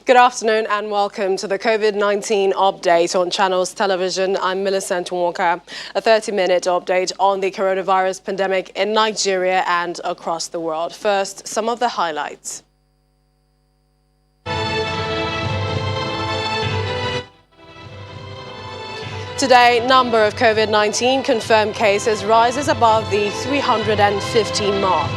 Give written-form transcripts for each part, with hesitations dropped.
Good afternoon and welcome to the COVID-19 update on Channels Television. I'm Millicent Walker. A 30-minute update on the coronavirus pandemic in Nigeria and across the world. First, some of the highlights. Today, number of COVID-19 confirmed cases rises above the 350 mark.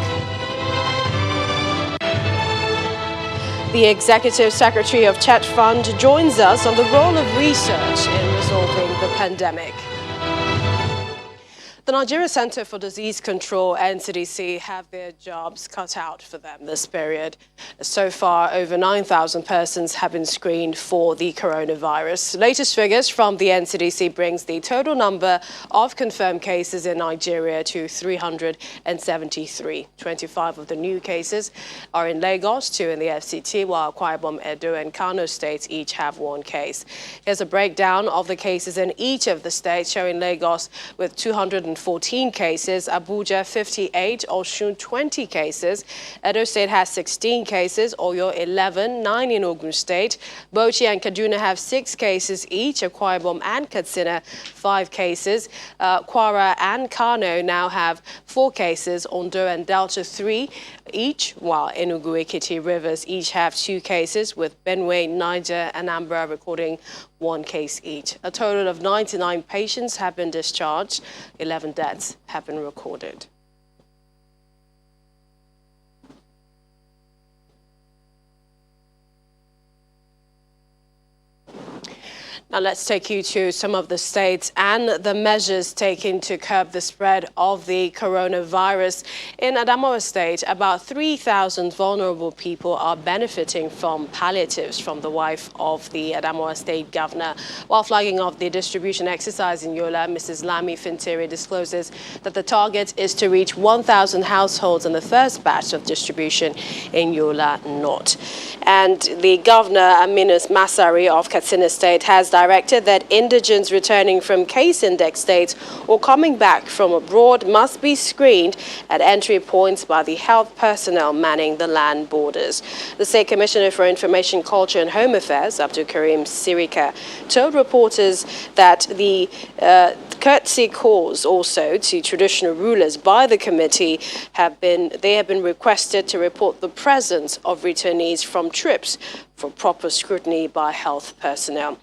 The Executive Secretary of Chet Fund joins us on the role of research in resolving the pandemic. The Nigeria Center for Disease Control, NCDC, have their jobs cut out for them this period. So far, over 9,000 persons have been screened for the coronavirus. Latest figures from the NCDC brings the total number of confirmed cases in Nigeria to 373. 25 of the new cases are in Lagos, 2 in the FCT, while Akwa Ibom, Edo and Kano states each have 1 case. Here's a breakdown of the cases in each of the states, showing Lagos with 214 cases, Abuja 58, Osun 20 cases, Edo State has 16 cases, Oyo 11, 9 in Ogun State, Bauchi and Kaduna have 6 cases each, Akwa Ibom and Katsina 5 cases, Kwara and Kano now have 4 cases, Ondo and Delta 3 each, while Enugu, Ekiti, Rivers each have 2 cases, with Benue, Niger and Anambra recording 1 case each. A total of 99 patients have been discharged. 11 deaths have been recorded. Now let's take you to some of the states and the measures taken to curb the spread of the coronavirus. In Adamawa State, about 3,000 vulnerable people are benefiting from palliatives from the wife of the Adamawa State governor. While flagging off the distribution exercise in Yola, Mrs. Lami Fintere discloses that the target is to reach 1,000 households in the first batch of distribution in Yola North. And the governor, Aminus Masari of Katsina State, has directed that indigents returning from case index states or coming back from abroad must be screened at entry points by the health personnel manning the land borders. The State Commissioner for Information, Culture and Home Affairs, Abdul Karim Sirika, told reporters that the courtesy calls also to traditional rulers by the committee have been requested to report the presence of returnees from trips for proper scrutiny by health personnel.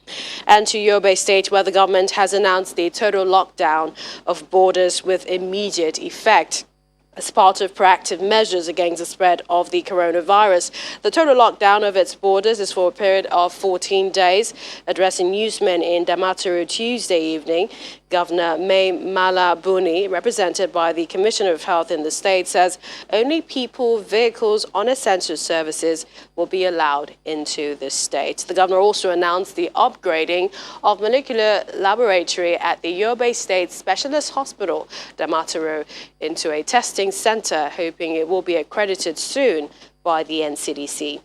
And to Yobe State, where the government has announced the total lockdown of borders with immediate effect as part of proactive measures against the spread of the coronavirus. The total lockdown of its borders is for a period of 14 days. Addressing newsmen in Damaturu Tuesday evening, Governor May Mala Buni, represented by the Commissioner of Health in the state, says only people, vehicles on essential services will be allowed into the state. The governor also announced the upgrading of molecular laboratory at the Yobe State Specialist Hospital, Damaturu, into a testing center, hoping it will be accredited soon by the NCDC.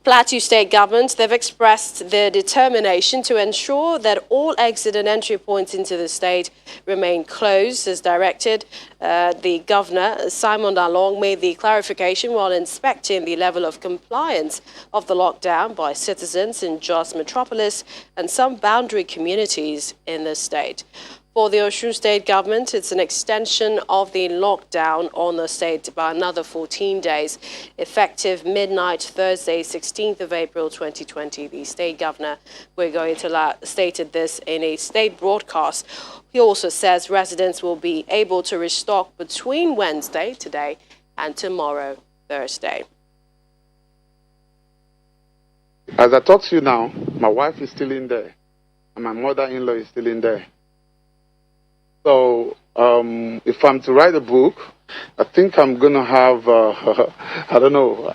Plateau State government, they've expressed their determination to ensure that all exit and entry points into the state remain closed as directed. The governor, Simon Dalong, made the clarification while inspecting the level of compliance of the lockdown by citizens in Jos Metropolis and some boundary communities in the state. For the Osun State government, it's an extension of the lockdown on the state by another 14 days, effective midnight Thursday, 16th of April 2020. The state governor, stated this in a state broadcast. He also says residents will be able to restock between Wednesday, today, and tomorrow, Thursday. As I talk to you now, my wife is still in there, and my mother-in-law is still in there. So if I'm to write a book, I think I'm going to have, I don't know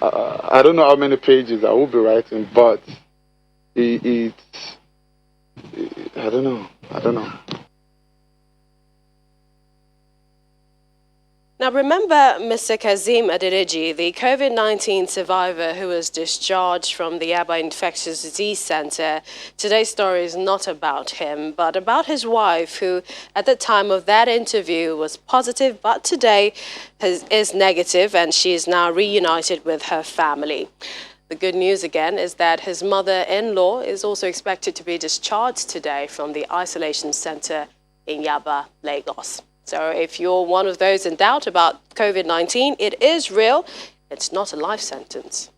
how many pages I will be writing, but I don't know. Now, remember Mr. Kazim Adedeji, the COVID-19 survivor who was discharged from the Aba Infectious Disease Center. Today's story is not about him, but about his wife, who at the time of that interview was positive, but today is negative, and she is now reunited with her family. The good news again is that his mother-in-law is also expected to be discharged today from the isolation center in Yaba, Lagos. So if you're one of those in doubt about COVID-19, it is real. It's not a life sentence.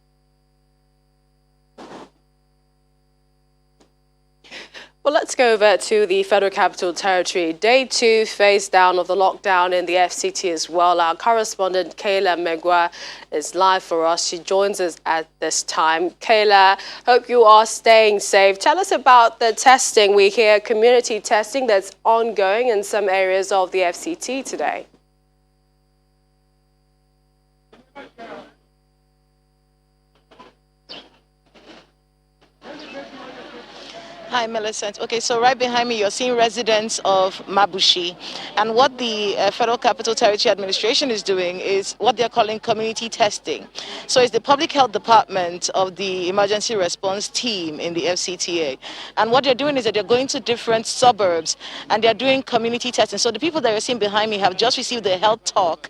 Well, let's go over to the Federal Capital Territory. Day 2, phase down of the lockdown in the FCT as well. Our correspondent, Kayla Megwa, is live for us. She joins us at this time. Kayla, hope you are staying safe. Tell us about the testing. We hear community testing that's ongoing in some areas of the FCT today. Hi, Millicent. Okay, so right behind me, you're seeing residents of Mabushi. And what the Federal Capital Territory Administration is doing is what they're calling community testing. So it's the Public Health Department of the Emergency Response Team in the FCTA. And what they're doing is that they're going to different suburbs and they're doing community testing. So the people that you're seeing behind me have just received the health talk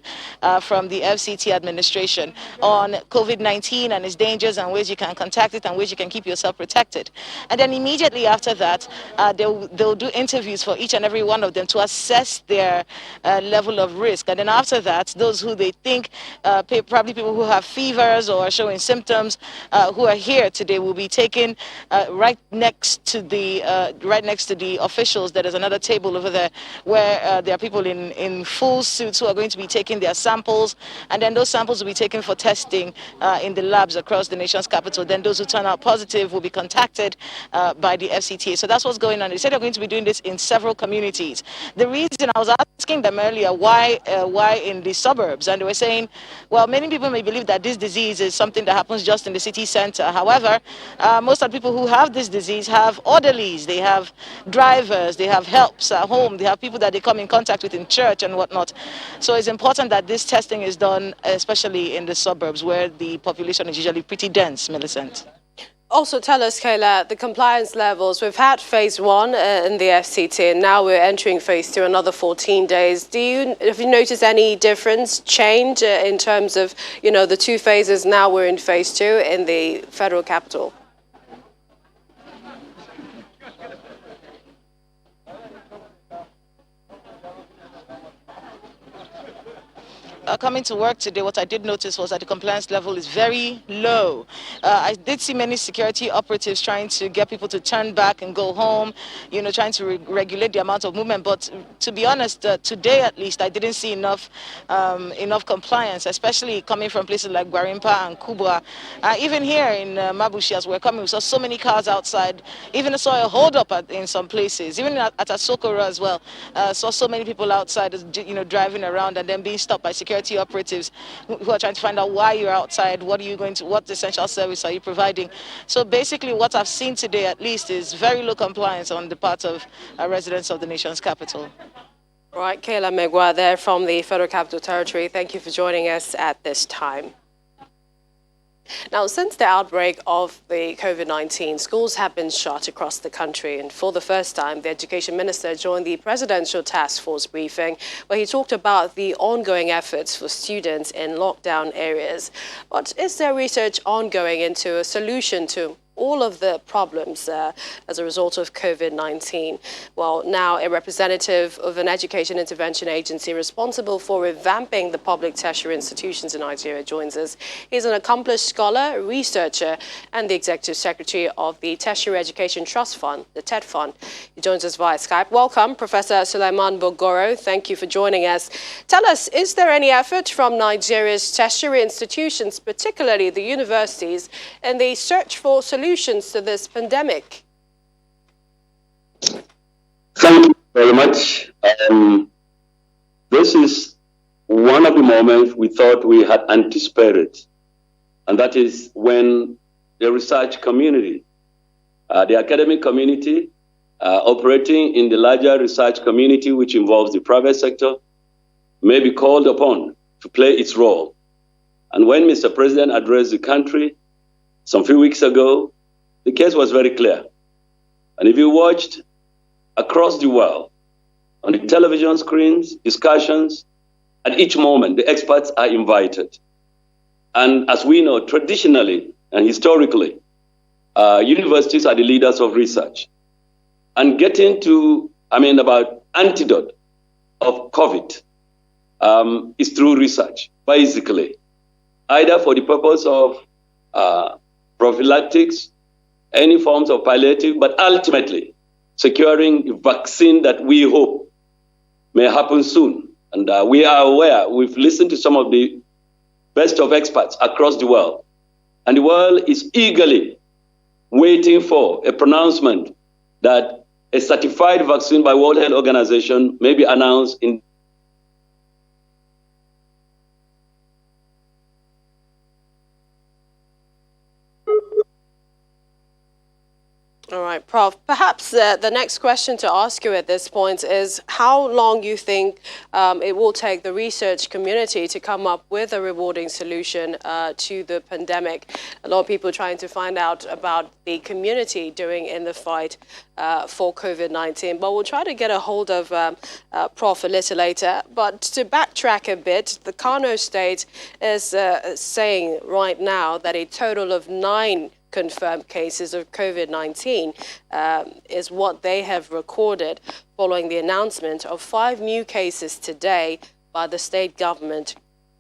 from the FCT administration on COVID-19 and its dangers and ways you can contact it and ways you can keep yourself protected. And then immediately after that, they'll do interviews for each and every one of them to assess their level of risk. And then after that, those who they think, probably people who have fevers or are showing symptoms, who are here today, will be taken right next to the officials. There is another table over there where there are people in full suits who are going to be taking their samples, and then those samples will be taken for testing in the labs across the nation's capital. Then those who turn out positive will be contacted by the FCTA. So that's what's going on. They said they're going to be doing this in several communities. The reason, I was asking them earlier why in the suburbs, and they were saying, well, many people may believe that this disease is something that happens just in the city center. However, most of the people who have this disease have orderlies, they have drivers, they have helps at home, they have people that they come in contact with in church and whatnot. So it's important that this testing is done, especially in the suburbs where the population is usually pretty dense, Millicent. Also tell us, Kayla, the compliance levels. We've had phase 1 in the FCT, and now we're entering phase 2, another 14 days. Have you noticed any difference, change in terms of, the 2 phases? Now we're in phase 2 in the federal capital. Coming to work today, what I did notice was that the compliance level is very low. I did see many security operatives trying to get people to turn back and go home, trying to regulate the amount of movement. But to be honest, today at least, I didn't see enough compliance, especially coming from places like Gwarimpa and Kubwa. Even here in Mabushi, as we're coming, we saw so many cars outside. Even saw a hold-up in some places. Even at Asokoro as well, saw so many people outside, driving around and then being stopped by security operatives who are trying to find out why you're outside, what essential service are you providing. So basically what I've seen today at least is very low compliance on the part of residents of the nation's capital. Right, Kayla Megwa there from the Federal Capital Territory. Thank you for joining us at this time. Now, since the outbreak of the COVID-19, schools have been shut across the country. And for the first time, the Education Minister joined the Presidential Task Force briefing, where he talked about the ongoing efforts for students in lockdown areas. But is there research ongoing into a solution to all of the problems as a result of COVID-19? Well, now a representative of an education intervention agency responsible for revamping the public tertiary institutions in Nigeria joins us. He's an accomplished scholar, researcher, and the executive secretary of the Tertiary Education Trust Fund, the TED Fund. He joins us via Skype. Welcome, Professor Suleiman Bogoro. Thank you for joining us. Tell us, is there any effort from Nigeria's tertiary institutions, particularly the universities, in the search for solutions to this pandemic? Thank you very much. This is one of the moments we thought we had anticipated, and that is when the research community, the academic community, operating in the larger research community, which involves the private sector, may be called upon to play its role. And when Mr. President addressed the country some few weeks ago, the case was very clear. And if you watched across the world, on the television screens, discussions, at each moment, the experts are invited. And as we know, traditionally, and historically, universities are the leaders of research. And getting to, about antidote of COVID is through research, basically, either for the purpose of prophylactics, any forms of palliative, but ultimately securing a vaccine that we hope may happen soon. And we are aware, we've listened to some of the best of experts across the world, and the world is eagerly waiting for a pronouncement that a certified vaccine by World Health Organization may be announced in All right, Prof. Perhaps the next question to ask you at this point is how long you think it will take the research community to come up with a rewarding solution to the pandemic. A lot of people trying to find out about the community doing in the fight for COVID-19. But we'll try to get a hold of Prof a little later. But to backtrack a bit, the Kano state is saying right now that a total of 9 confirmed cases of COVID-19 is what they have recorded following the announcement of 5 new cases today by the state government.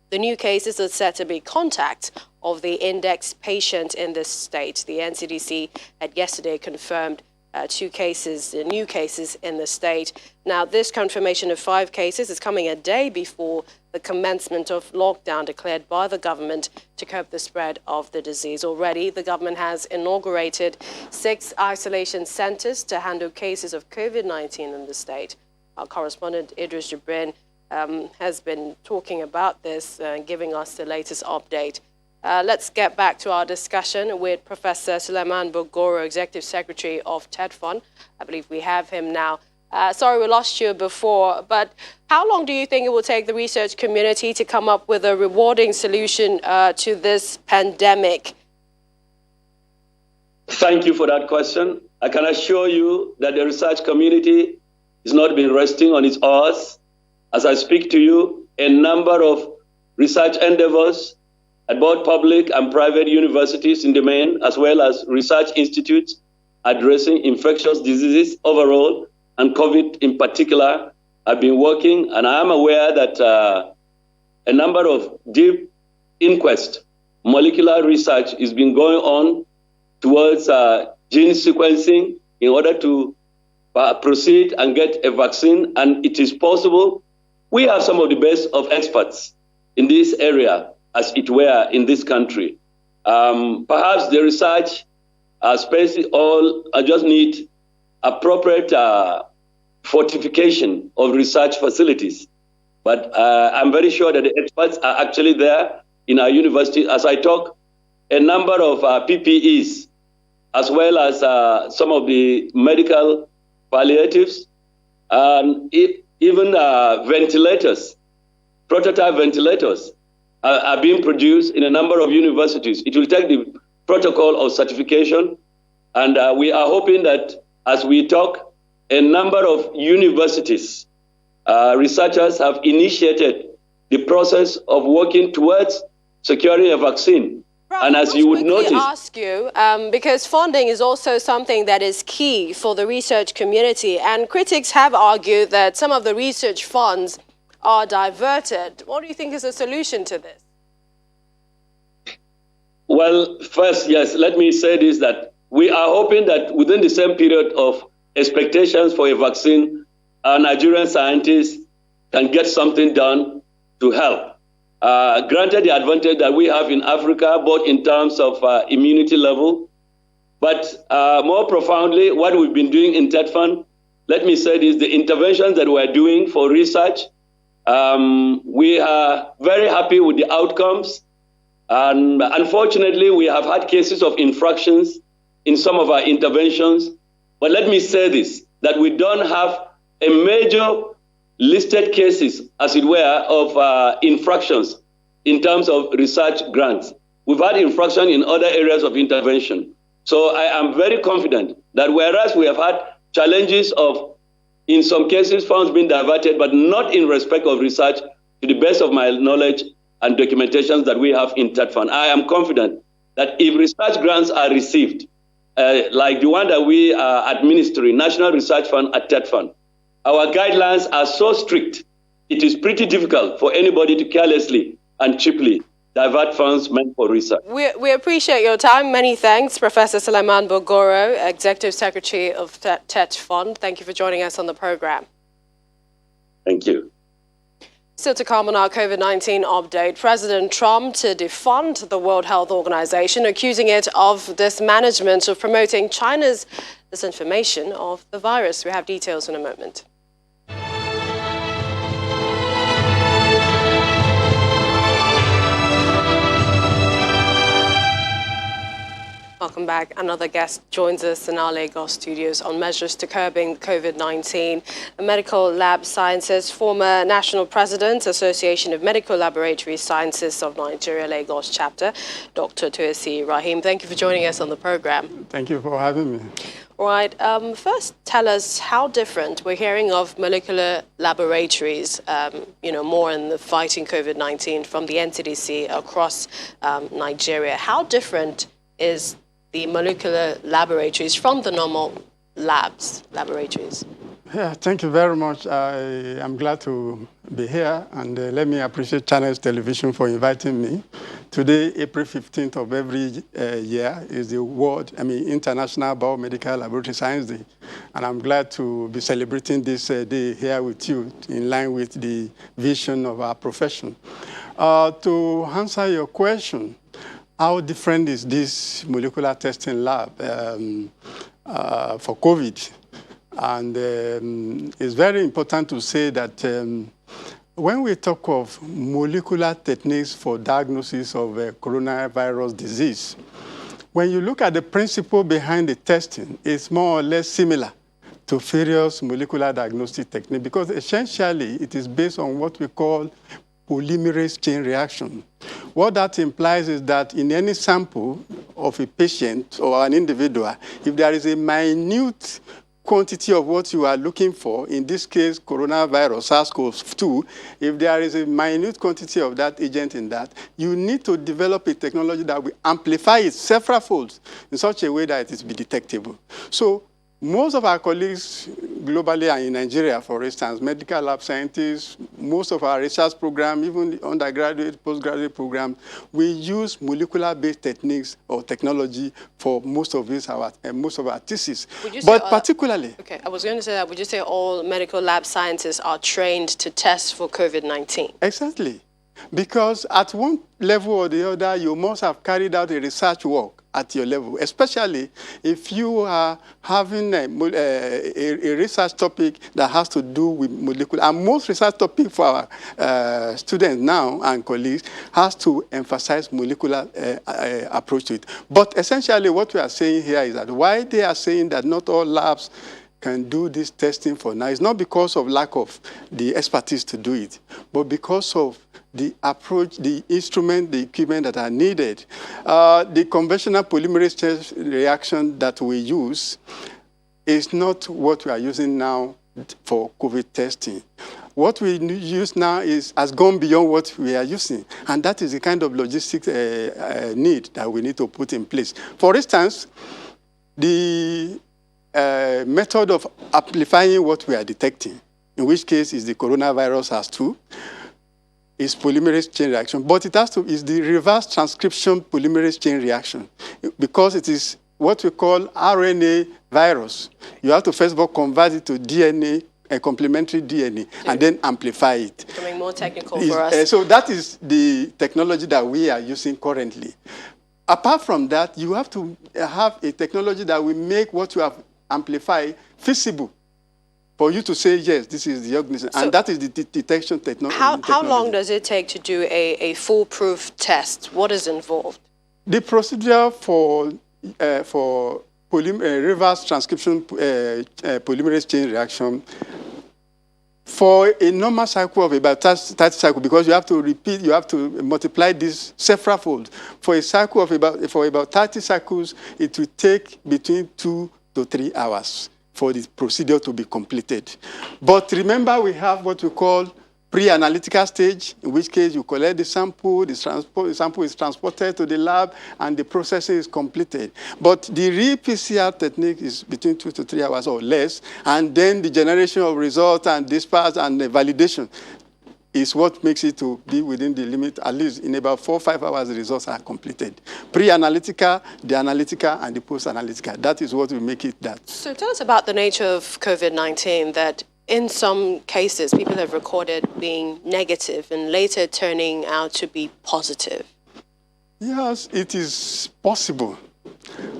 The new cases are said to be contacts of the indexed patient in this state. The NCDC had yesterday confirmed 2 cases, new cases in the state. Now, this confirmation of 5 cases is coming a day before the commencement of lockdown declared by the government to curb the spread of the disease. Already, the government has inaugurated 6 isolation centers to handle cases of COVID-19 in the state. Our correspondent Idris Jibrin has been talking about this and giving us the latest update. Let's get back to our discussion with Professor Suleiman Bogoro, Executive Secretary of TEDFund. I believe we have him now. Sorry we lost you before, but how long do you think it will take the research community to come up with a rewarding solution to this pandemic? Thank you for that question. I can assure you that the research community has not been resting on its oars. As I speak to you, a number of research endeavors at both public and private universities in the main, as well as research institutes addressing infectious diseases overall and COVID in particular, have been working. And I am aware that a number of deep inquest molecular research is been going on towards gene sequencing in order to proceed and get a vaccine. And it is possible. We have some of the best of experts in this area, as it were, in this country. Perhaps the research space just need appropriate fortification of research facilities. But I'm very sure that the experts are actually there in our university. As I talk, a number of PPEs, as well as some of the medical palliatives, and even ventilators, prototype ventilators, are being produced in a number of universities. It will take the protocol of certification, and we are hoping that as we talk, a number of universities, researchers have initiated the process of working towards securing a vaccine. Prof, and as you would notice, ask you, because funding is also something that is key for the research community, and critics have argued that some of the research funds are diverted. What do you think is the solution to this? Well, first, yes, let me say this, that we are hoping that within the same period of expectations for a vaccine, our Nigerian scientists can get something done to help. Granted the advantage that we have in Africa, both in terms of immunity level, but more profoundly, what we've been doing in TEDFund, let me say this, the interventions that we're doing for research, we are very happy with the outcomes. And unfortunately, we have had cases of infractions in some of our interventions. But let me say this, that we don't have a major listed cases, as it were, of infractions in terms of research grants. We've had infraction in other areas of intervention. So I am very confident that whereas we have had challenges of, in some cases, funds being diverted, but not in respect of research, to the best of my knowledge and documentations that we have in TEDFund, I am confident that if research grants are received, like the one that we are administering, National Research Fund at TED Fund, our guidelines are so strict, it is pretty difficult for anybody to carelessly and cheaply divert funds meant for research. We appreciate your time. Many thanks, Professor Suleiman Bogoro, Executive Secretary of TED Fund. Thank you for joining us on the program. Thank you. Still to come on our COVID-19 update, President Trump to defund the World Health Organization, accusing it of mismanagement of promoting China's disinformation of the virus. We have details in a moment. Welcome back. Another guest joins us in our Lagos studios on measures to curbing COVID-19. The Medical Lab Sciences, former National President, Association of Medical Laboratory Sciences of Nigeria, Lagos chapter, Dr. Toyosi Rahim. Thank you for joining us on the program. Thank you for having me. All right. First, tell us how different we're hearing of molecular laboratories, more in the fighting COVID-19 from the NCDC across Nigeria. How different is the molecular laboratories from the normal laboratories? Yeah, thank you very much. I am glad to be here, and let me appreciate Channels Television for inviting me. Today, April 15th of every year is the International Biomedical Laboratory Science Day, and I'm glad to be celebrating this day here with you in line with the vision of our profession. To answer your question, how different is this molecular testing lab for COVID? And it's very important to say that when we talk of molecular techniques for diagnosis of coronavirus disease, when you look at the principle behind the testing, it's more or less similar to various molecular diagnostic techniques because essentially it is based on what we call polymerase chain reaction. What that implies is that in any sample of a patient or an individual, if there is a minute quantity of what you are looking for, in this case, coronavirus, SARS-CoV-2, if there is a minute quantity of that agent in that, you need to develop a technology that will amplify it several folds in such a way that it is be detectable. So most of our colleagues globally and in Nigeria, for instance, medical lab scientists, most of our research program, even the undergraduate, postgraduate program, we use molecular-based techniques or technology for most of our thesis. But particularly... Okay, I was going to say that. Would you say all medical lab scientists are trained to test for COVID-19? Exactly. Because at one level or the other, you must have carried out a research work at your level, especially if you are having a research topic that has to do with molecular. And most research topic for our students now and colleagues has to emphasize molecular approach to it. But essentially what we are saying here is that why they are saying that not all labs can do this testing for now, it's not because of lack of the expertise to do it, but because of the approach, the instrument, the equipment that are needed. The conventional polymerase chain reaction that we use is not what we are using now for COVID testing. What we use now has gone beyond what we are using, and that is the kind of logistics need that we need to put in place. For instance, the method of amplifying what we are detecting, in which case is the coronavirus SARS-2, is polymerase chain reaction, but it has to is the reverse transcription polymerase chain reaction because it is what we call RNA virus. You have to first of all convert it to DNA, a complementary DNA, and then amplify it. Becoming more technical for us. So that is the technology that we are using currently. Apart from that, you have to have a technology that will make what you have amplified feasible for you to say, yes, this is the organism. So and that is the detection technology. How long does it take to do a foolproof test? What is involved? The procedure for reverse transcription polymerase chain reaction, for a normal cycle of about 30 cycles, because you have to repeat, you have to multiply this several fold. For a cycle of about 30 cycles, it will take between 2 to 3 hours for the procedure to be completed. But remember, we have what we call pre-analytical stage, in which case you collect the sample is transported to the lab, and the processing is completed. But the real PCR technique is between 2 to 3 hours or less, and then the generation of results and dispatch and the validation is what makes it to be within the limit. At least in about 4 or 5 hours, the results are completed. Pre-analytical, the analytical, and the post-analytical. That is what will make it that. So tell us about the nature of COVID-19, that in some cases, people have recorded being negative and later turning out to be positive. Yes, it is possible.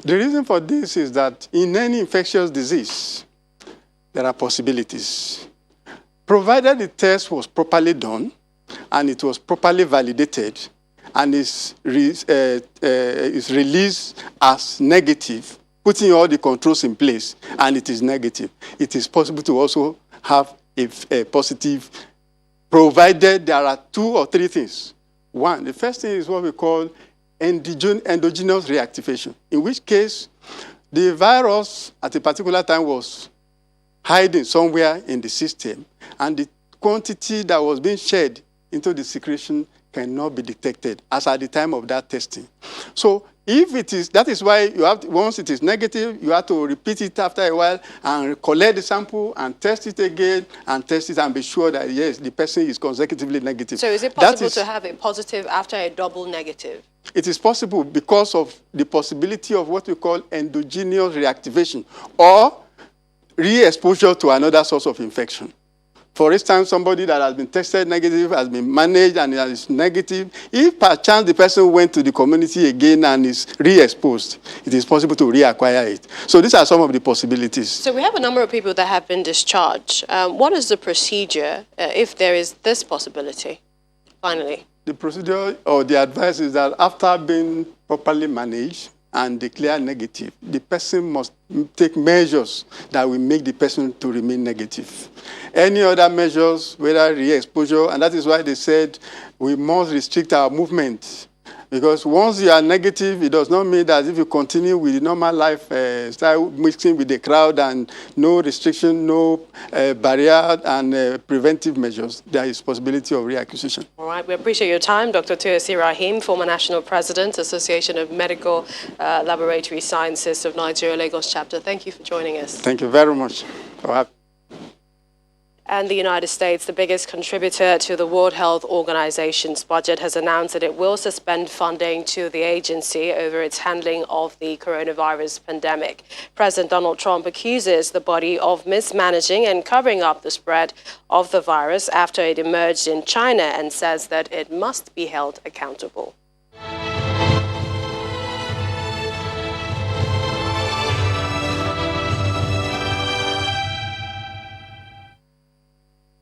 The reason for this is that in any infectious disease, there are possibilities. Provided the test was properly done and it was properly validated and is released as negative, putting all the controls in place, and it is negative, it is possible to also have a positive, provided there are 2 or 3 things. One, the first thing is what we call endogenous reactivation, in which case the virus at a particular time was hiding somewhere in the system, and the quantity that was being shed into the secretion cannot be detected as at the time of that testing. So if it is, that is why you have to, once it is negative, you have to repeat it after a while and collect the sample and test it again and test it and be sure that, yes, the person is consecutively negative. So is it possible to have a positive after a double negative? It is possible because of the possibility of what we call endogenous reactivation or re-exposure to another source of infection. For instance, somebody that has been tested negative, has been managed and is negative, if perchance the person went to the community again and is re-exposed, it is possible to reacquire it. So these are some of the possibilities. So we have a number of people that have been discharged. What is the procedure if there is this possibility, finally? The procedure or the advice is that after being properly managed and declare negative, the person must take measures that will make the person to remain negative. Any other measures, whether re-exposure, and that is why they said we must restrict our movement. Because once you are negative, it does not mean that if you continue with the normal life, start mixing with the crowd and no restriction, no barrier and preventive measures, there is possibility of reacquisition. All right, we appreciate your time. Dr. Toyosi Rahim, former National President, Association of Medical Laboratory Sciences of Nigeria, Lagos Chapter. Thank you for joining us. Thank you very much for having me. And the United States, the biggest contributor to the World Health Organization's budget, has announced that it will suspend funding to the agency over its handling of the coronavirus pandemic. President Donald Trump accuses the body of mismanaging and covering up the spread of the virus after it emerged in China and says that it must be held accountable.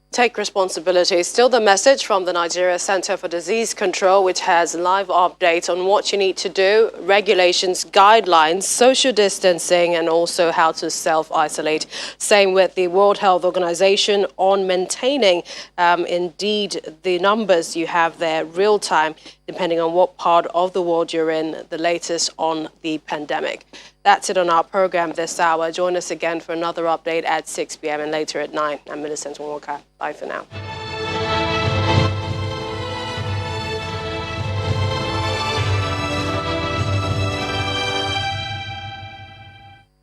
Take responsibility is still the message from the Nigeria Center for Disease Control, which has live updates on what you need to do, regulations, guidelines, social distancing, and also how to self-isolate. Same with the World Health Organization on maintaining, indeed, the numbers you have there real time, depending on what part of the world you're in, the latest on the pandemic. That's it on our program this hour. Join us again for another update at 6 p.m. and later at 9. I'm Millicent Walker. Bye for now.